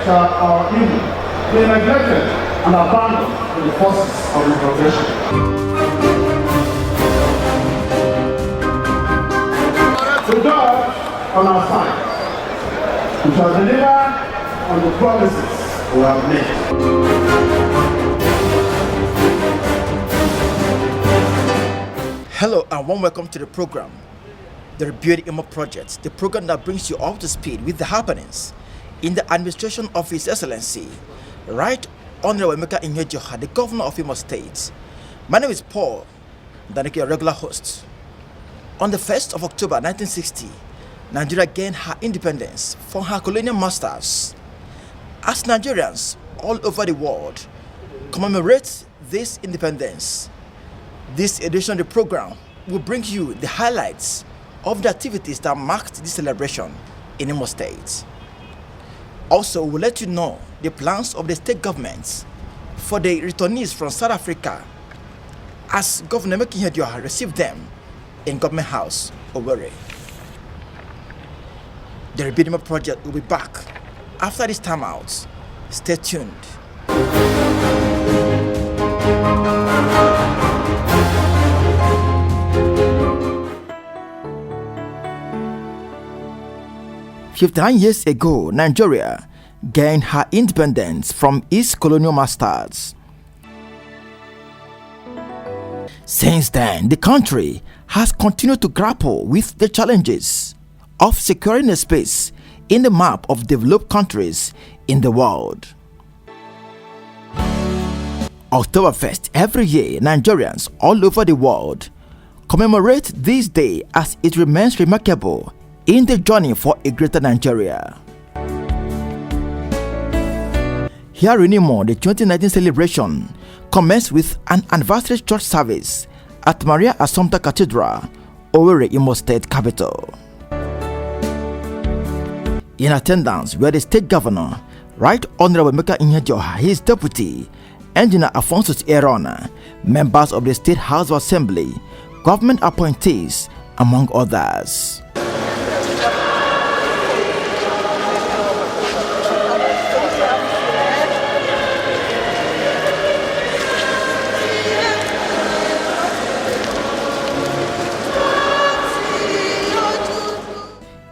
shall our evil be neglected and abandoned in the forces of reprobation. With God on our side, we shall deliver on the promises we have made. Hello and warm welcome to the program, the Rebuilding Imo Project, the program that brings you up to speed with the happenings in the administration of His Excellency, Right Honorable Emeka Ihedioha, the Governor of Imo State. My name is Paul, your regular host. On the 1st of October 1960, Nigeria gained her independence from her colonial masters. As Nigerians all over the world commemorate this independence, this edition of the program will bring you the highlights of the activities that marked this celebration in Imo State. Also, we'll let you know the plans of the state governments for the returnees from South Africa as Governor Emeka Ihedioha received them in Government House, Owerri. The Rebuilding Imo Project will be back after this time out. Stay tuned. 59 years ago, Nigeria gained her independence from its colonial masters. Since then, the country has continued to grapple with the challenges of securing a space in the map of developed countries in the world. October 1st, every year, Nigerians all over the world commemorate this day as it remains remarkable in the journey for a greater Nigeria. Here in Imo, the 2019 celebration commenced with an anniversary church service at Maria Assumpta Cathedral, Owerri, Imo State capital. In attendance were the state governor, Right Honorable Emeka Ihedioha, his deputy, Engineer Alphonsus Erona, members of the State House of Assembly, government appointees, among others.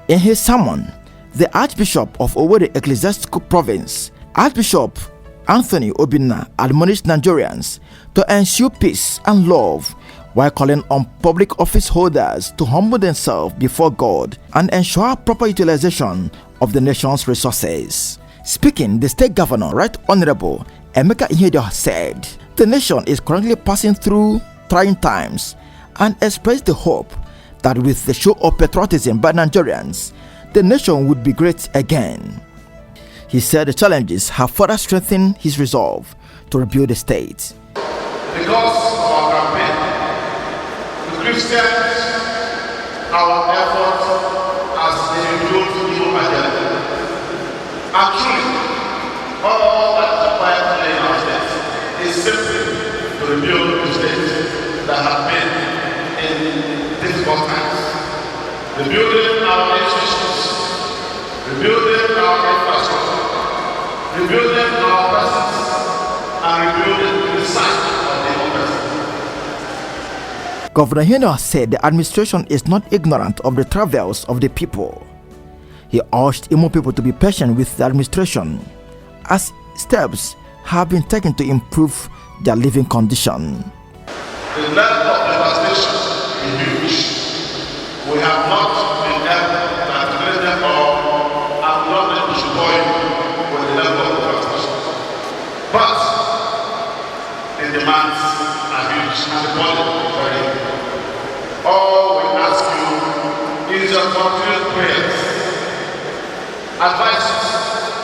In his sermon, the Archbishop of Owerri Ecclesiastical Province, Archbishop Anthony Obinna, admonished Nigerians to ensure peace and love while calling on public office holders to humble themselves before God and ensure proper utilization of the nation's resources. Speaking, the state governor, Right Honorable Emeka Ihedioha, said the nation is currently passing through trying times and expressed the hope that with the show of patriotism by Nigerians, the nation would be great again. He said the challenges have further strengthened his resolve to rebuild the state. Because of our campaign, the Christians, our efforts as they rebuild the new agenda. And truly, all that is required today in our state is simply to rebuild the state that has been in difficult times. Rebuilding our institutions, rebuilding our infrastructure, rebuilding our presence, and rebuilding the site of the university. Governor Ihedioha said the administration is not ignorant of the travails of the people. He urged Imo people to be patient with the administration as steps have been taken to improve their living condition. The level of devastation is huge. We have not been able to articulate them or acknowledge the boy with the level of devastation. But the demands are huge and the quality is very good. All we ask you is your continued prayers, advices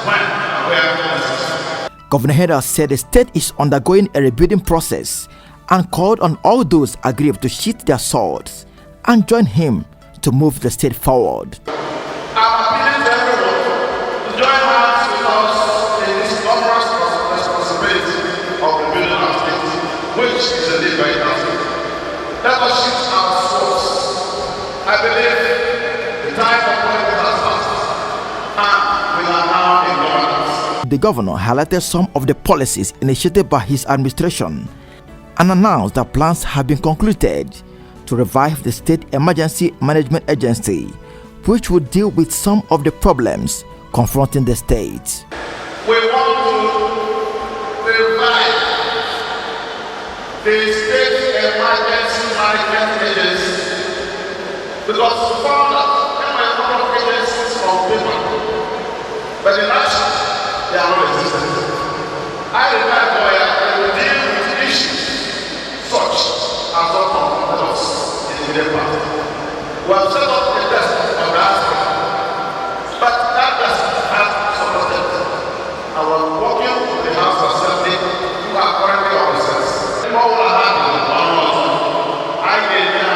when and where necessary. Governor Ihedioha said the state is undergoing a rebuilding process and called on all those aggrieved to sheath their swords and join him to move the state forward. I'm appealing to everyone to join hands with us in this enormous responsibility of rebuilding our state, which is indeed very daunting. Let us sheath our swords. I believe the time of politics has passed, and we are now in governance. The governor highlighted some of the policies initiated by his administration and announced that plans have been concluded to revive the State Emergency Management Agency, which would deal with some of the problems confronting the state. We want to revive the State Emergency Management Agency because we found that there were a lot of agencies on paper, but in action, they are not existent. I remind lawyer that we deal with issues such as what confronted us in the past. We have set up a desk on the aspect, but that doesn't have some steps. I was working with the House Assembly who are currently on recess. What will happen I gave them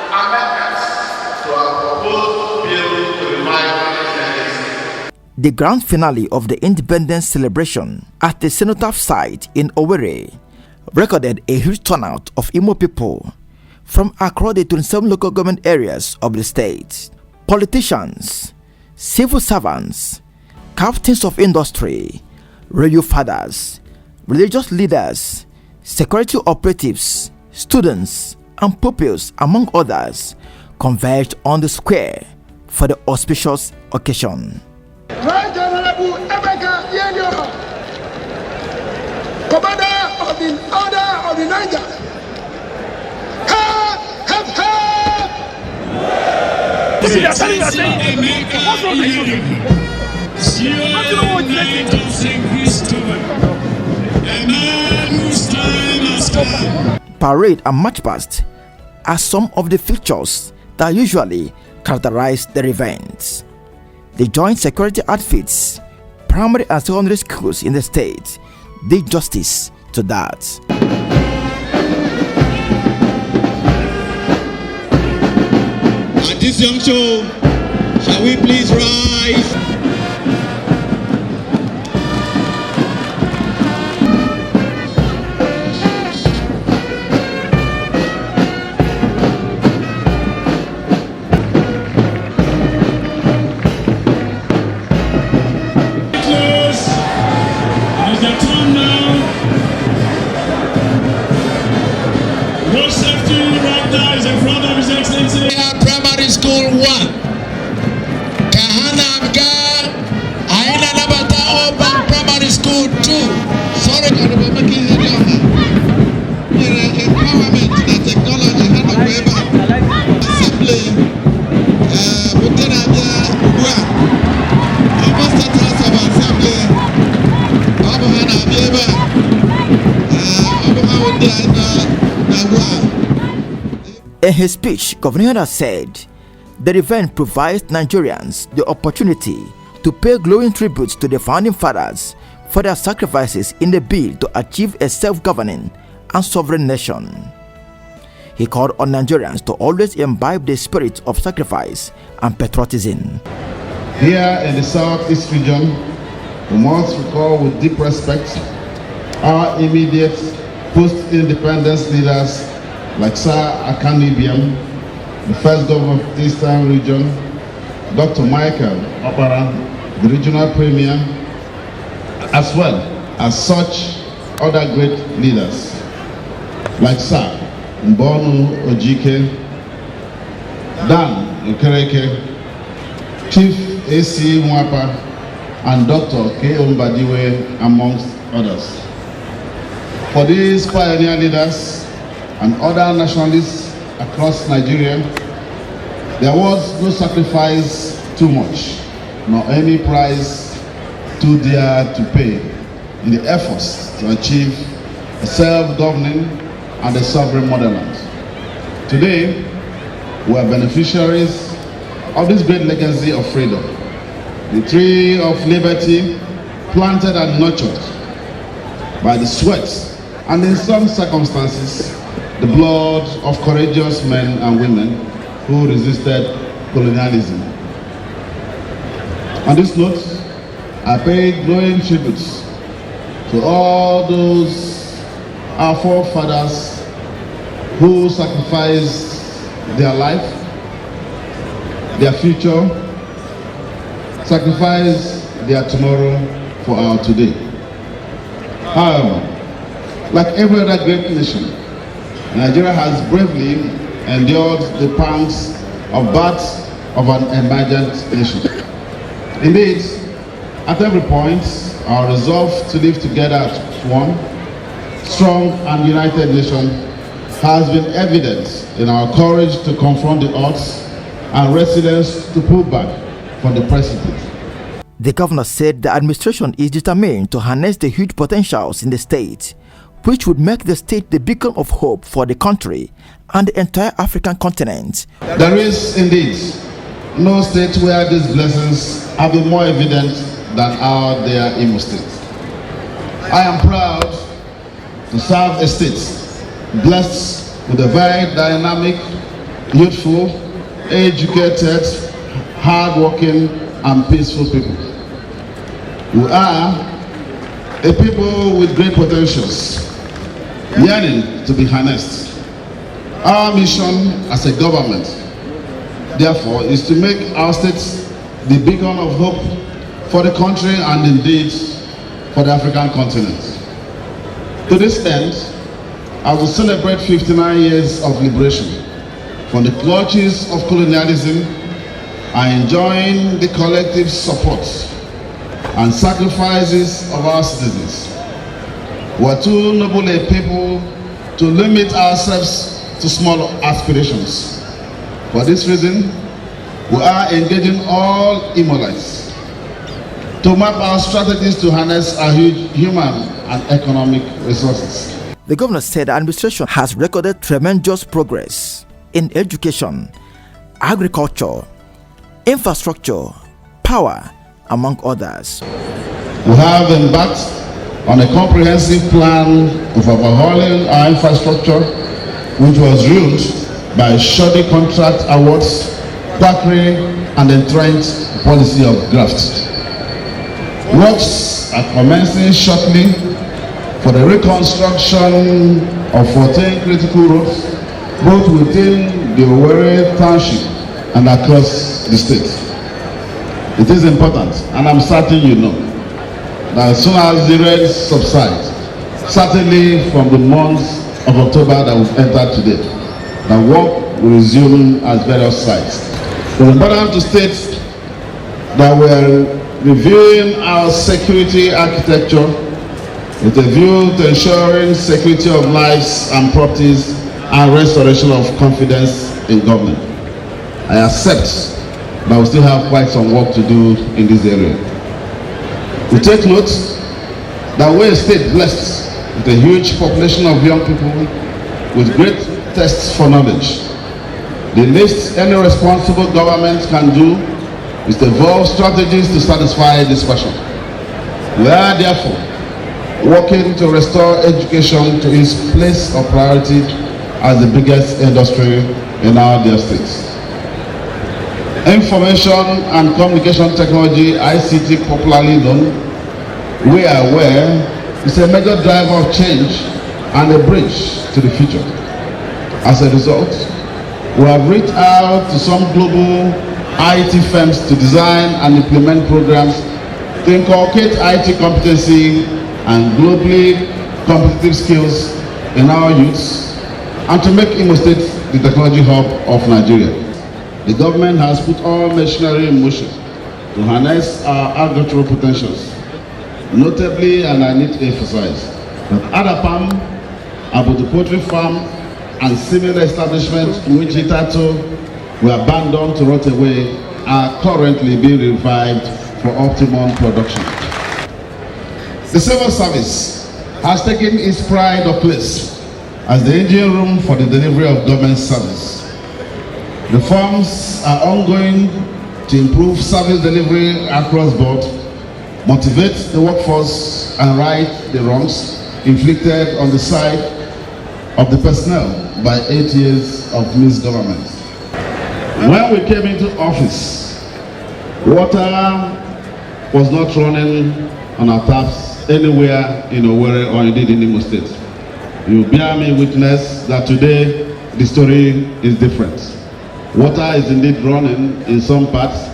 amendments to our proposed bill to revive the The grand finale of the independence celebration at the cenotaph site in Owerri recorded a huge turnout of Imo people from across the 27 local government areas of the state. Politicians, civil servants, captains of industry, radio fathers, religious leaders, security operatives, students, and pupils, among others, converged on the square for the auspicious occasion. Right Honorable Emeka, Ihedioha, Commander of the Order of the Niger. Parade and march past are some of the features that usually characterize the events. The joint security outfits, primary and secondary schools in the state did justice to that. At this juncture, shall we please rise? Primary School 1, Kahanamga, Aina Nabata Oban Primary School 2. Sorry, empowerment, the technology, assembly, In his speech, Govt said the event provides Nigerians the opportunity to pay glowing tributes to the founding fathers for their sacrifices in the bid to achieve a self-governing and sovereign nation. He called on Nigerians to always imbibe the spirit of sacrifice and patriotism. Here in the Southeast region, we must recall with deep respect our immediate post-independence leaders like Sir Akanibiam, the first governor of the Eastern region, Dr. Michael Opara, the regional premier, as well as such other great leaders like Sir Mbonu Ojike, Dan Okereke, Chief A.C. Mwapa, and Dr. K. Mbadiwe, amongst others. For these pioneer leaders and other nationalists across Nigeria, there was no sacrifice too much, nor any price too dear to pay in the efforts to achieve a self-governing and a sovereign motherland. Today, we are beneficiaries of this great legacy of freedom, the tree of liberty planted and nurtured by the sweat and, in some circumstances, the blood of courageous men and women who resisted colonialism. On this note, I pay glowing tributes to all those our forefathers who sacrificed their life, their future, sacrificed their tomorrow for our today. However, like every other great nation, Nigeria has bravely endured the pangs of birth of an emergent nation. Indeed, at every point, our resolve to live together as one, strong and united nation has been evident in our courage to confront the odds and resilience to pull back from the precipice. The governor said the administration is determined to harness the huge potentials in the state, which would make the state the beacon of hope for the country and the entire African continent. There is indeed no state where these blessings have been more evident than our dear Imo State. I am proud to serve a state blessed with a very dynamic, youthful, educated, hardworking, and peaceful people. We are a people with great potentials, yearning to be harnessed. Our mission as a government, therefore, is to make our state the beacon of hope for the country and indeed for the African continent. To this end, I will celebrate 59 years of liberation from the clutches of colonialism and enjoying the collective support and sacrifices of our citizens. We are too noble a people to limit ourselves to small aspirations. For this reason, we are engaging all Imolites to map our strategies to harness our huge human and economic resources. The governor said the administration has recorded tremendous progress in education, agriculture, infrastructure, power, among others. We have embarked on a comprehensive plan of overhauling our infrastructure, which was ruled by shoddy contract awards, quackery, and entrenched policy of graft. Works are commencing shortly for the reconstruction of 14 critical roads, both within the Owerri Township and across the state. It is important, and I'm certain you know, that as soon as the rains subside, certainly from the month of October that we've entered today, the work will resume at various sites. It's important to state that we're reviewing our security architecture with a view to ensuring security of lives and properties and restoration of confidence in government. I accept that we still have quite some work to do in this area. We take note that we're a state blessed with a huge population of young people with great thirst for knowledge. The least any responsible government can do is to evolve strategies to satisfy this passion. We are therefore working to restore education to its place of priority as the biggest industry in our dear states. Information and communication technology, ICT popularly known, we are aware, is a major driver of change and a bridge to the future. As a result, we have reached out to some global IT firms to design and implement programs to inculcate IT competency and globally competitive skills in our youths and to make Imo State the technology hub of Nigeria. The government has put all machinery in motion to harness our agricultural potentials. Notably, and I need to emphasize, that Adapam, Abudu Poultry Farm, and similar establishments in which hitherto were abandoned to rot away are currently being revived for optimum production. The civil service has taken its pride of place as the engine room for the delivery of government service. Reforms are ongoing to improve service delivery across board, motivate the workforce, and right the wrongs inflicted on the side of the personnel by 8 years of misgovernment. When we came into office, water was not running on our taps anywhere in Owerri or indeed in Imo State. You bear me witness that today the story is different. Water is indeed running in some parts,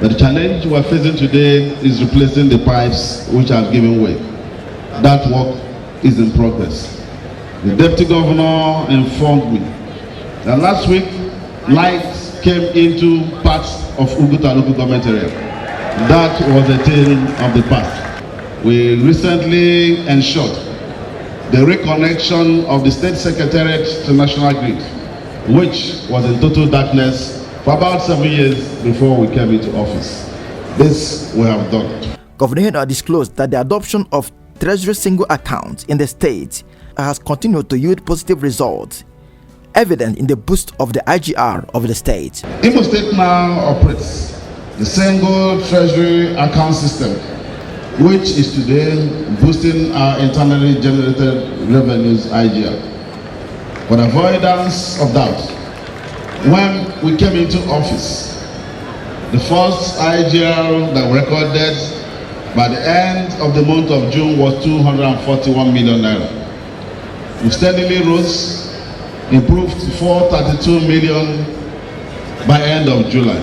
But the challenge we are facing today is replacing the pipes which have given way. That work is in progress. The Deputy Governor informed me that last week lights came into parts of Uguta local government area. That was a thing of the past. We recently ensured the reconnection of the State Secretariat to National Grid, which was in total darkness for about 7 years before we came into office. This we have done. Governor Ihedioha disclosed that the adoption of Treasury single account in the state has continued to yield positive results, evident in the boost of the IGR of the state. Imo State now operates the single Treasury account system, which is today boosting our internally generated revenues IGR. For the avoidance of doubt, when we came into office, the first IGR that we recorded by the end of the month of June was 241 million naira. We steadily rose, improved to 432 million by end of July.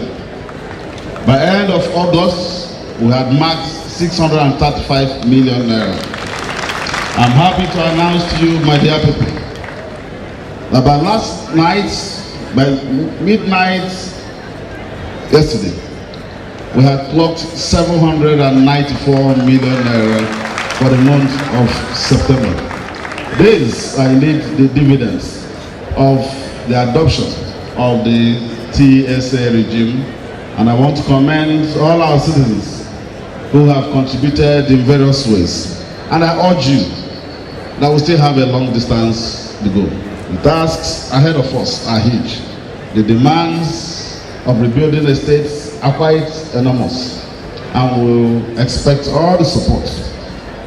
By end of August, we had marked 635 million naira. I'm happy to announce to you, my dear people, that by last night, by midnight yesterday, we had clocked 794 million naira for the month of September. These are indeed the dividends of the adoption of the TSA regime, and I want to commend all our citizens who have contributed in various ways. And I urge you that we still have a long distance to go. The tasks ahead of us are huge. The demands of rebuilding the states are quite enormous, and we'll expect all the support.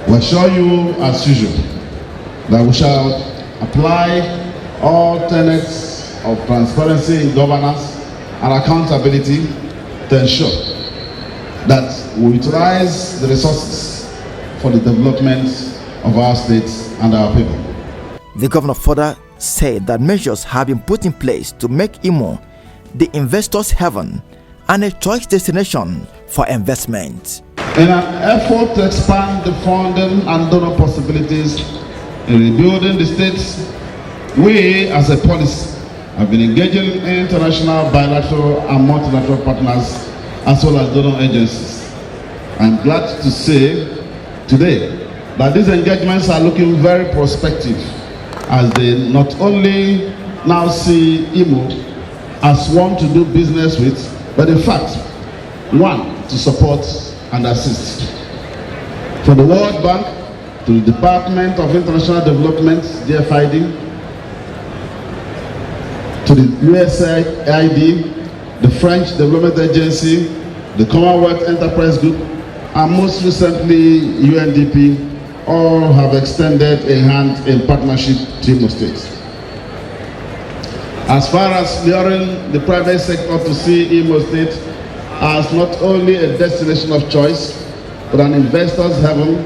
We assure you, as usual, that we shall apply all tenets of transparency in governance and accountability to ensure that we utilize the resources for the development of our states and our people. The governor further said that measures have been put in place to make Imo the investor's heaven and a choice destination for investment. In an effort to expand the funding and donor possibilities in rebuilding the states, we as a policy have been engaging in international, bilateral and multilateral partners as well as donor agencies. I'm glad to say today that these engagements are looking very prospective, as they not only now see Imo as one to do business with, but in fact, one to support and assist. From the World Bank to the Department of International Development, DFID, to the USAID, the French Development Agency, the Commonwealth Enterprise Group, and most recently UNDP, all have extended a hand in partnership to Imo State. As far as luring the private sector to see Imo State as not only a destination of choice, but an investor's heaven,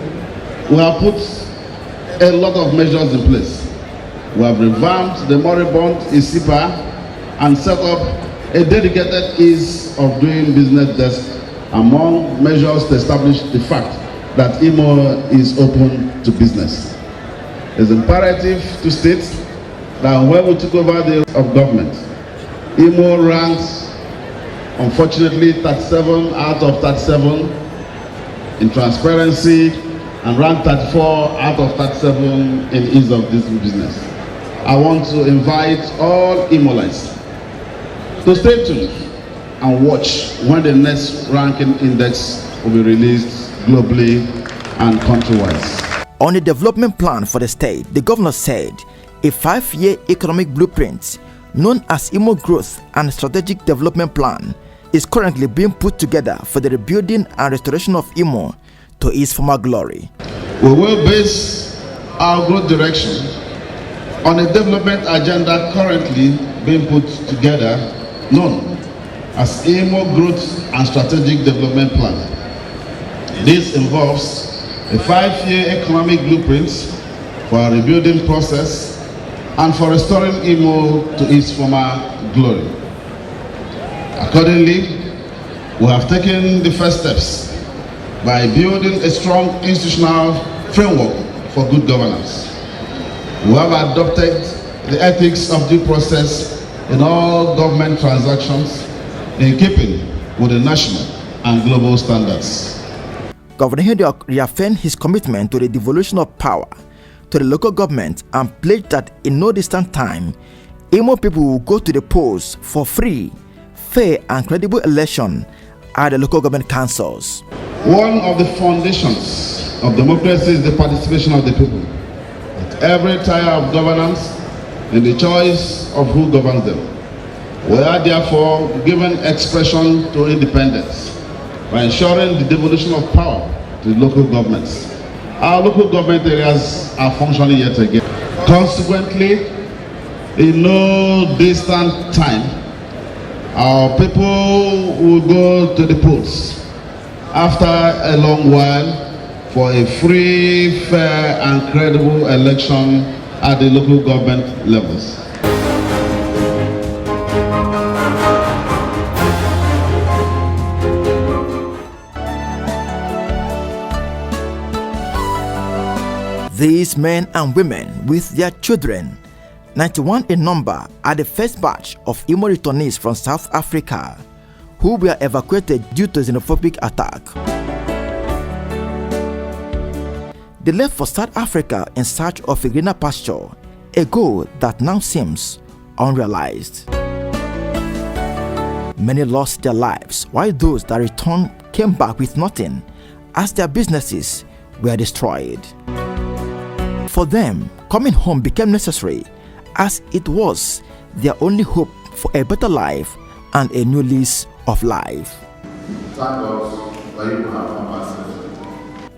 we have put a lot of measures in place. We have revamped the moribund ISIPA and set up a dedicated ease of doing business desk, among measures to establish the fact that Imo is open to business. It's imperative to state that when we took over the of government, Imo ranks, unfortunately, 37 out of 37 in transparency and ranked 34 out of 37 in ease of doing business. I want to invite all Imolites to stay tuned and watch when the next ranking index will be released globally and country-wise. On the development plan for the state, the governor said a 5-year economic blueprint known as Imo Growth and Strategic Development Plan is currently being put together for the rebuilding and restoration of Imo to its former glory. We will base our growth direction on a development agenda currently being put together known as Imo Growth and Strategic Development Plan. This involves a 5-year economic blueprint for a rebuilding process and for restoring Imo to its former glory. Accordingly, We have taken the first steps by building a strong institutional framework for good governance. We have adopted the ethics of due process in all government transactions in keeping with the national and global standards. Governor Ihedioha reaffirmed his commitment to the devolution of power to the local government and pledged that in no distant time, Imo people will go to the polls for free, fair and credible election at the local government councils. One of the foundations of democracy is the participation of the people at every tier of governance in the choice of who governs them. We are therefore given expression to independence by ensuring the devolution of power to local governments. Our local government areas are functioning yet again. Consequently, in no distant time, our people will go to the polls after a long while for a free, fair and credible election at the local government levels. These men and women with their children, 91 in number, are the first batch of Imo returnees from South Africa who were evacuated due to xenophobic attack. They left for South Africa in search of a greener pasture, a goal that now seems unrealized. Many lost their lives, while those that returned came back with nothing as their businesses were destroyed. For them, coming home became necessary as it was their only hope for a better life and a new lease of life.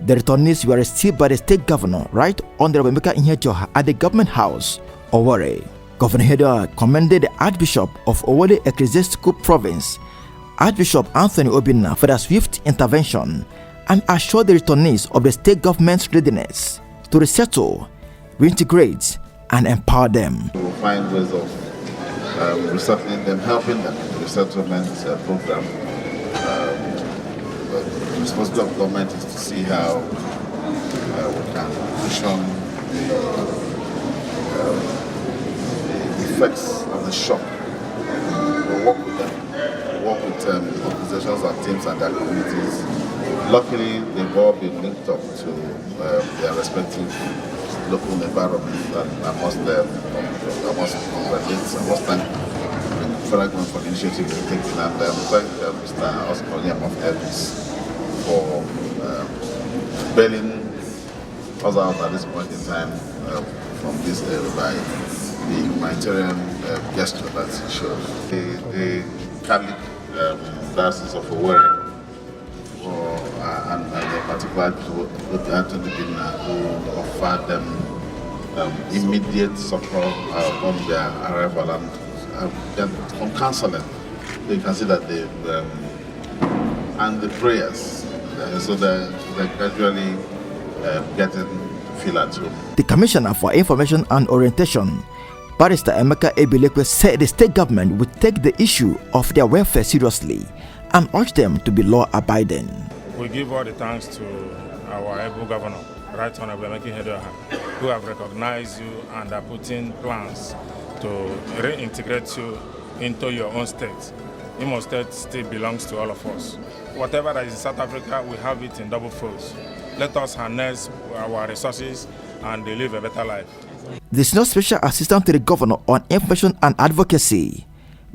The returnees were received by the state governor, Right Honorable Emeka Ihedioha, at the government house, Owerri. Governor Ihedioha commended the Archbishop of Owerri Ecclesiastical Province, Archbishop Anthony Obinna, for their swift intervention and assured the returnees of the state government's readiness to resettle, reintegrate, and empower them. We will find ways of resettling them, helping them in the resettlement program. The responsibility of government is to see how we can cushion the effects of the shock. We'll work with them, work with organizations and teams and their communities. Luckily, they've all been linked up to their respective local environment, and I must congratulate, I must thank the federal government for the initiative they've taken, and thank Mr. Oscar of Elvis for bailing us out at this point in time from this by the humanitarian gesture that he showed. The Catholic Diocese of Owerri, and in particular with Anthony Obinna, who offered them immediate support on their arrival and from counseling. So you can see that they and the prayers, so they're gradually getting to feel at home. The Commissioner for Information and Orientation, Barrister Emeka Ebilekwe, said the state government would take the issue of their welfare seriously and urge them to be law-abiding. We give all the thanks to our able governor, Right Honorable Emeka Ihedioha, who have recognized you and are putting plans to reintegrate you into your own state. Imo State still belongs to all of us. Whatever that is in South Africa, we have it in double force. Let us harness our resources and live a better life. The Senior Special Assistant to the Governor on Information and Advocacy,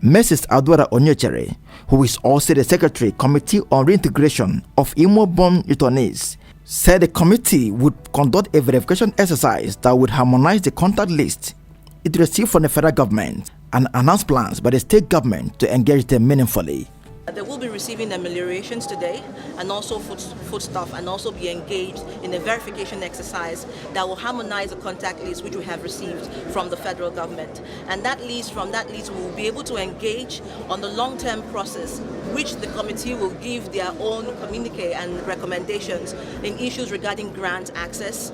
Mrs. Adwara Onyechere, who is also the Secretary Committee on Reintegration of Imo-born returnees, said the committee would conduct a verification exercise that would harmonize the contact list it received from the federal government and announce plans by the state government to engage them meaningfully. They will be receiving ameliorations today and also foodstuff, and also be engaged in a verification exercise that will harmonize the contact list which we have received from the federal government. And from that list we will be able to engage on the long-term process which the committee will give their own communique and recommendations in issues regarding grant access,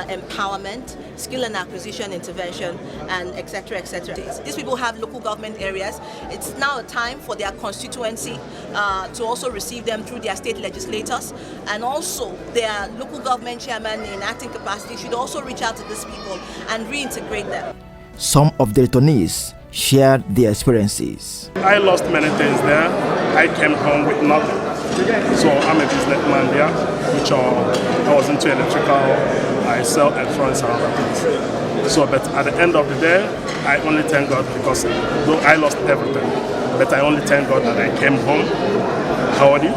empowerment, skill and acquisition intervention, and etc. etc. These people have local government areas. It's now a time for their constituency to also receive them through their state legislators, and also their local government chairman in acting capacity should also reach out to these people and reintegrate them. Some of the returnees shared their experiences. I lost many things there. I came home with nothing. So I'm a businessman there, which I was into electrical. I sell electronics and other things. So, but at the end of the day, I only thank God because though I lost everything, but I only thank God that I came home healthy,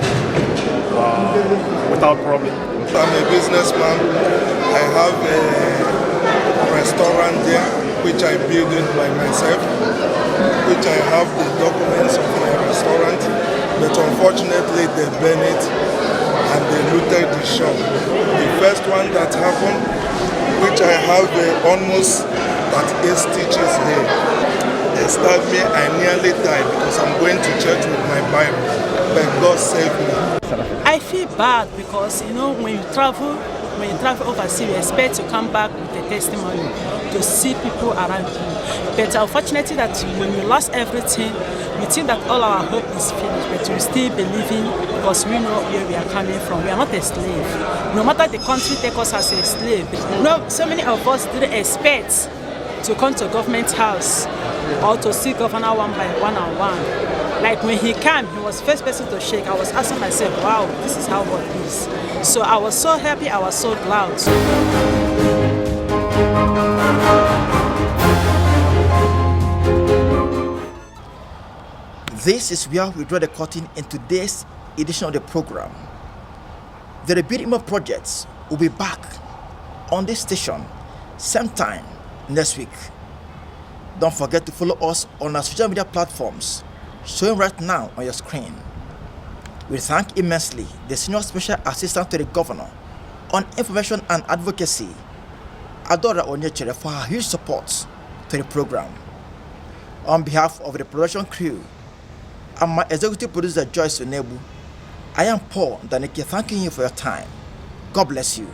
without problem. I'm a businessman. I have a restaurant there, which I built it by myself, which I have the documents of my restaurant, but unfortunately they burned it and they looted the shop. The first one that happened, which I have almost at 8 stitches here. They stabbed me, I nearly died because I'm going to church with my Bible, but God saved me. I feel bad because, you know, when you travel overseas, you expect to come back with a testimony to see people around you. But unfortunately, that when we lost everything, we think that all our hope is finished, but we still believing because we know where we are coming from. We are not a slave. No matter the country take us as a slave. No, so many of us didn't expect to come to government house or to see governor one by one on one. Like when he came, he was the first person to shake. I was asking myself, wow, this is how God is. So I was so happy, I was so glad. This is where we draw the curtain in today's edition of the program. The Rebuild projects will be back on this station same time next week. Don't forget to follow us on our social media platforms showing right now on your screen. We thank immensely the Senior Special Assistant to the Governor on Information and Advocacy, Adora Onyechere, for her huge support to the program. On behalf of the production crew and my executive producer Joyce Onebu, I am Paul Danike thanking you for your time. God bless you.